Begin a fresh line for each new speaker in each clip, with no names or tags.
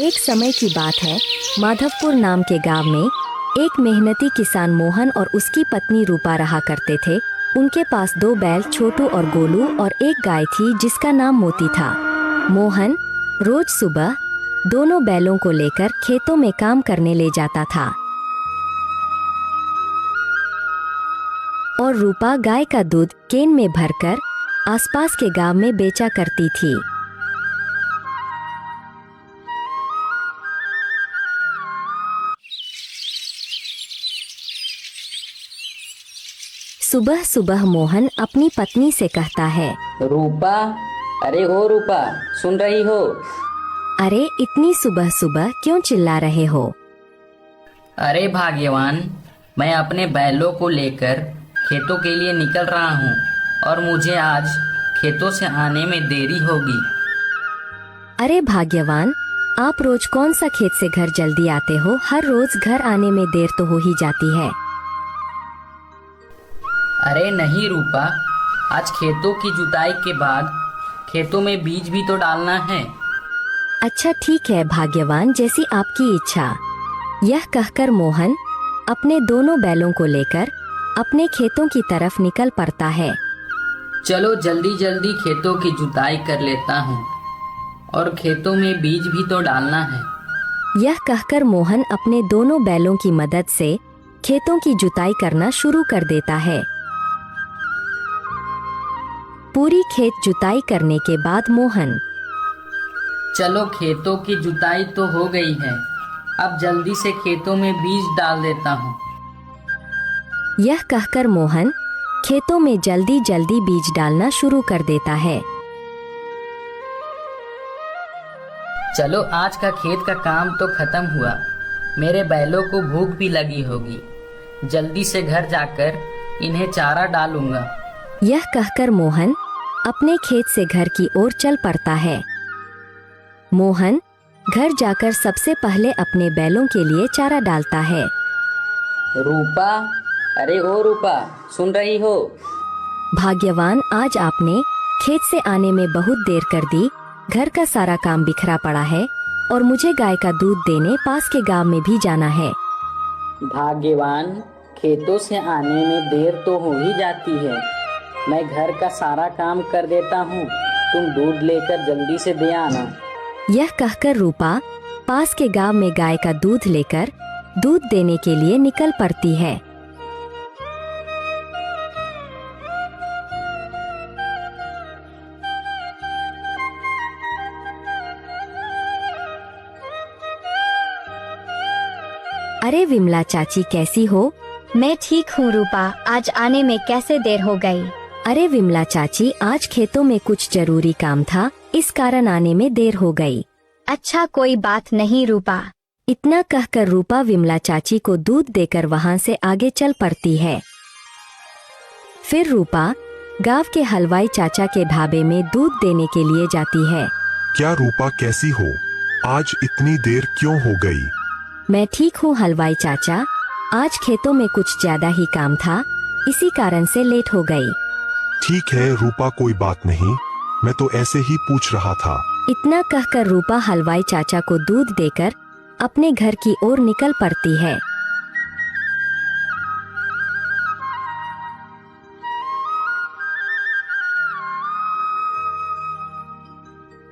एक समय की बात है, माधवपुर नाम के गांव में एक मेहनती किसान मोहन और उसकी पत्नी रूपा रहा करते थे। उनके पास 2 बैल छोटू और गोलू और एक गाय थी जिसका नाम मोती था। मोहन रोज सुबह दोनों बैलों को लेकर खेतों में काम करने ले जाता था और रूपा गाय का दूध केन में भरकर आसपास के गांव में बेचा करती थी। सुबह सुबह मोहन अपनी पत्नी से कहता है,
रूपा, अरे ओ रूपा, सुन रही हो?
अरे इतनी सुबह सुबह क्यों चिल्ला रहे हो?
अरे भाग्यवान, मैं अपने बैलों को लेकर खेतों के लिए निकल रहा हूँ और मुझे आज खेतों से आने में देरी होगी।
अरे भाग्यवान, आप रोज कौन सा खेत से घर जल्दी आते हो? हर रोज घर आने में देर तो हो ही जाती है।
अरे नहीं रूपा, आज खेतों की जुताई के बाद खेतों में बीज भी तो डालना है।
अच्छा ठीक है भाग्यवान, जैसी आपकी इच्छा। यह कहकर मोहन अपने दोनों बैलों को लेकर अपने खेतों की तरफ निकल पड़ता है।
चलो जल्दी जल्दी खेतों की जुताई कर लेता हूँ और खेतों में बीज भी तो डालना है।
यह कहकर मोहन अपने दोनों बैलों की मदद से खेतों की जुताई करना शुरू कर देता है। पूरी खेत जुताई करने के बाद मोहन,
चलो खेतों की जुताई तो हो गई है, अब जल्दी से खेतों में बीज डाल देता हूँ।
यह कहकर मोहन खेतों में जल्दी जल्दी बीज डालना शुरू कर देता है।
चलो आज का खेत का काम तो खत्म हुआ, मेरे बैलों को भूख भी लगी होगी, जल्दी से घर जाकर इन्हें चारा डालूंगा।
यह कहकर मोहन अपने खेत से घर की ओर चल पड़ता है। मोहन घर जाकर सबसे पहले अपने बैलों के लिए चारा डालता है।
रूपा, अरे ओ रूपा, सुन रही हो?
भाग्यवान, आज आपने खेत से आने में बहुत देर कर दी। घर का सारा काम बिखरा पड़ा है और मुझे गाय का दूध देने पास के गांव में भी जाना है।
भाग्यवान, खेतों से आने में देर तो हो ही जाती है, मैं घर का सारा काम कर देता हूँ, तुम दूध लेकर जल्दी से दे आना।
यह कहकर रूपा पास के गांव में गाय का दूध लेकर दूध देने के लिए निकल पड़ती है। अरे विमला चाची, कैसी हो?
मैं ठीक हूँ रूपा, आज आने में कैसे देर हो गई?
अरे विमला चाची, आज खेतों में कुछ जरूरी काम था, इस कारण आने में देर हो गई।
अच्छा कोई बात नहीं रूपा।
इतना कहकर रूपा विमला चाची को दूध देकर वहाँ से आगे चल पड़ती है। फिर रूपा गांव के हलवाई चाचा के ढाबे में दूध देने के लिए जाती है।
क्या रूपा, कैसी हो? आज इतनी देर क्यों हो गई?
मैं ठीक हूँ हलवाई चाचा, आज खेतों में कुछ ज्यादा ही काम था, इसी कारण से लेट हो गई।
ठीक है रूपा, कोई बात नहीं, मैं तो ऐसे ही पूछ रहा था।
इतना कहकर रूपा हलवाई चाचा को दूध देकर अपने घर की ओर निकल पड़ती है।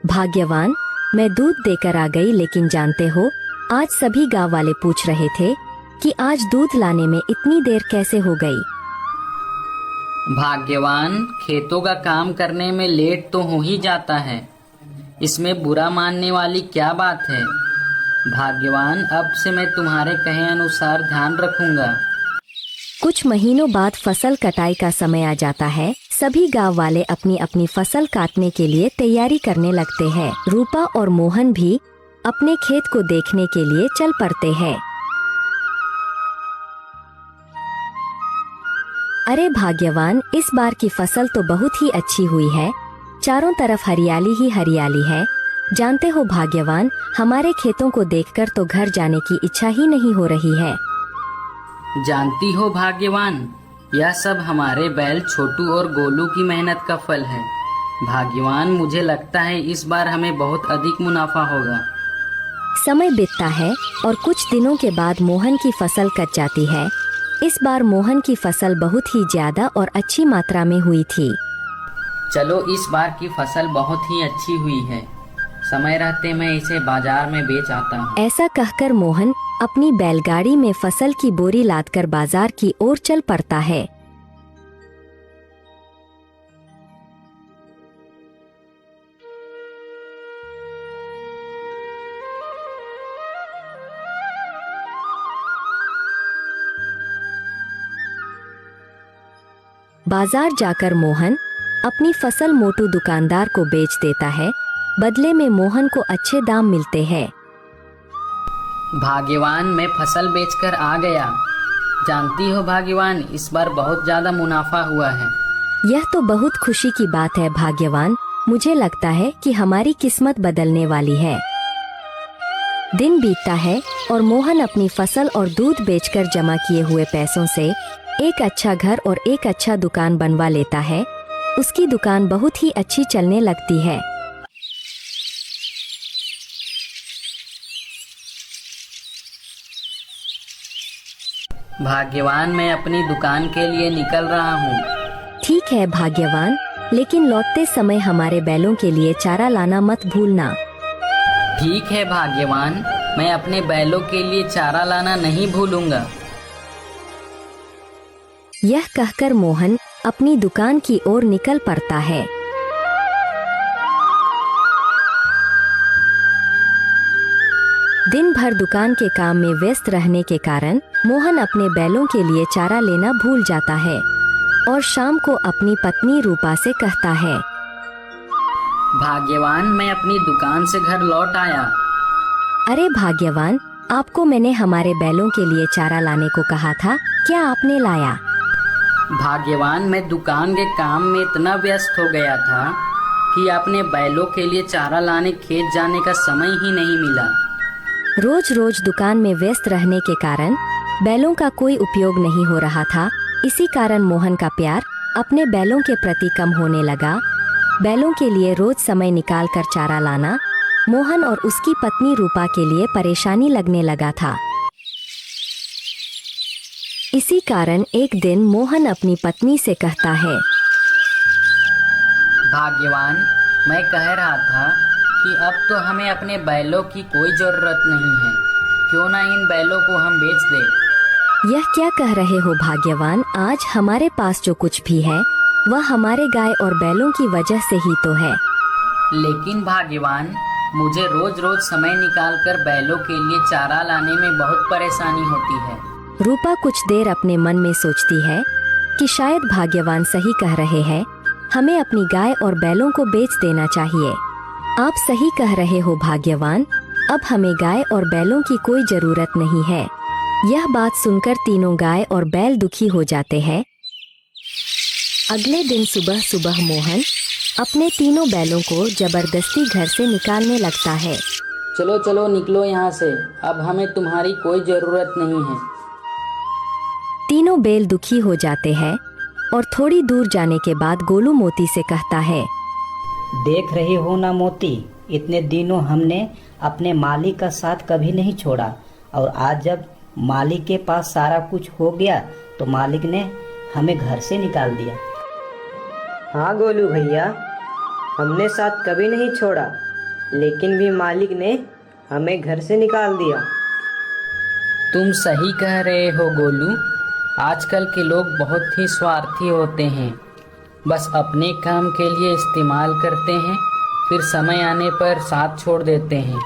भाग्यवान, मैं दूध देकर आ गई, लेकिन जानते हो आज सभी गांव वाले पूछ रहे थे कि आज दूध लाने में इतनी देर कैसे हो गई।
भाग्यवान, खेतों का काम करने में लेट तो हो ही जाता है, इसमें बुरा मानने वाली क्या बात है। भाग्यवान, अब से मैं तुम्हारे कहे अनुसार ध्यान रखूंगा।
कुछ महीनों बाद फसल कटाई का समय आ जाता है। सभी गांव वाले अपनी अपनी फसल काटने के लिए तैयारी करने लगते हैं। रूपा और मोहन भी अपने खेत को देखने के लिए चल पड़ते हैं। अरे भाग्यवान, इस बार की फसल तो बहुत ही अच्छी हुई है, चारों तरफ हरियाली ही हरियाली है। जानते हो भाग्यवान, हमारे खेतों को देखकर तो घर जाने की इच्छा ही नहीं हो रही है।
जानती हो भाग्यवान, यह सब हमारे बैल छोटू और गोलू की मेहनत का फल है। भाग्यवान, मुझे लगता है इस बार हमें बहुत अधिक मुनाफा होगा।
समय बीतता है और कुछ दिनों के बाद मोहन की फसल कट जाती है। इस बार मोहन की फसल बहुत ही ज्यादा और अच्छी मात्रा में हुई थी।
चलो इस बार की फसल बहुत ही अच्छी हुई है, समय रहते मैं इसे बाजार में बेच आता हूँ।
ऐसा कहकर मोहन अपनी बैलगाड़ी में फसल की बोरी लादकर बाजार की ओर चल पड़ता है। बाजार जाकर मोहन अपनी फसल मोटू दुकानदार को बेच देता है। बदले में मोहन को अच्छे दाम मिलते हैं।
भाग्यवान, मैं फसल बेचकर आ गया। जानती हो भाग्यवान, इस बार बहुत ज्यादा मुनाफा हुआ है।
यह तो बहुत खुशी की बात है भाग्यवान। मुझे लगता है कि हमारी किस्मत बदलने वाली है। दिन बीतता है और मोहन अपनी फसल और दूध बेचकर जमा किए हुए पैसों से एक अच्छा घर और एक अच्छा दुकान बनवा लेता है। उसकी दुकान बहुत ही अच्छी चलने लगती है।
भाग्यवान, मैं अपनी दुकान के लिए निकल रहा हूँ।
ठीक है भाग्यवान, लेकिन लौटते समय हमारे बैलों के लिए चारा लाना मत भूलना।
ठीक है भाग्यवान, मैं अपने बैलों के लिए चारा लाना नहीं भूलूंगा।
यह कहकर मोहन अपनी दुकान की ओर निकल पड़ता है। दिन भर दुकान के काम में व्यस्त रहने के कारण मोहन अपने बैलों के लिए चारा लेना भूल जाता है और शाम को अपनी पत्नी रूपा से कहता है,
भाग्यवान, मैं अपनी दुकान से घर लौट आया।
अरे भाग्यवान, आपको मैंने हमारे बैलों के लिए चारा लाने को कहा था, क्या आपने लाया?
भाग्यवान, मैं दुकान के काम में इतना व्यस्त हो गया था कि अपने बैलों के लिए चारा लाने खेत जाने का समय ही नहीं मिला।
रोज रोज दुकान में व्यस्त रहने के कारण बैलों का कोई उपयोग नहीं हो रहा था। इसी कारण मोहन का प्यार अपने बैलों के प्रति कम होने लगा। बैलों के लिए रोज समय निकाल कर चारा लाना मोहन और उसकी पत्नी रूपा के लिए परेशानी लगने लगा था। इसी कारण एक दिन मोहन अपनी पत्नी से कहता है,
भाग्यवान, मैं कह रहा था कि अब तो हमें अपने बैलों की कोई जरूरत नहीं है, क्यों ना इन बैलों को हम बेच दें।
यह क्या कह रहे हो भाग्यवान? आज हमारे पास जो कुछ भी है वह हमारे गाय और बैलों की वजह से ही तो है।
लेकिन भाग्यवान, मुझे रोज रोज समय निकालकर बैलों के लिए चारा लाने में बहुत परेशानी होती है।
रूपा कुछ देर अपने मन में सोचती है कि शायद भाग्यवान सही कह रहे हैं, हमें अपनी गाय और बैलों को बेच देना चाहिए। आप सही कह रहे हो भाग्यवान, अब हमें गाय और बैलों की कोई जरूरत नहीं है। यह बात सुनकर तीनों गाय और बैल दुखी हो जाते हैं। अगले दिन सुबह सुबह मोहन अपने तीनों बैलों को जबरदस्ती घर से निकालने लगता है।
चलो चलो निकलो यहाँ से, अब हमें तुम्हारी कोई जरूरत नहीं है।
तीनों बैल दुखी हो जाते हैं और थोड़ी दूर जाने के बाद गोलू मोती से कहता है,
देख रही हो ना मोती, इतने दिनों हमने अपने मालिक का साथ कभी नहीं छोड़ा और आज जब मालिक के पास सारा कुछ हो गया तो मालिक ने हमें घर से निकाल दिया।
हाँ गोलू भैया, हमने साथ कभी नहीं छोड़ा, लेकिन भी मालिक ने हमें घर से निकाल दिया।
तुम सही कह रहे हो गोलू, आजकल के लोग बहुत ही स्वार्थी होते हैं, बस अपने काम के लिए इस्तेमाल करते हैं, फिर समय आने पर साथ छोड़ देते हैं।